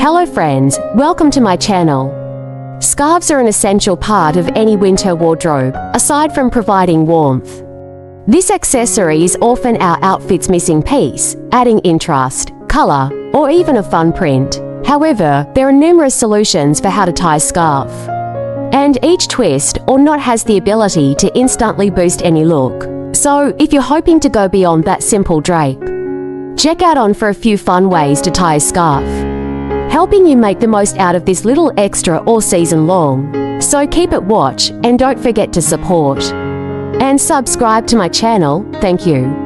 Hello friends, welcome to my channel. Scarves are an essential part of any winter wardrobe, aside from providing warmth. This accessory is often our outfit's missing piece, adding interest, color, or even a fun print. However, there are numerous solutions for how to tie a scarf. And each twist or knot has the ability to instantly boost any look. So, if you're hoping to go beyond that simple drape, check out on for a few fun ways to tie a scarf, helping you make the most out of this little extra all season long. So keep it watch and don't forget to support and subscribe to my channel. Thank you.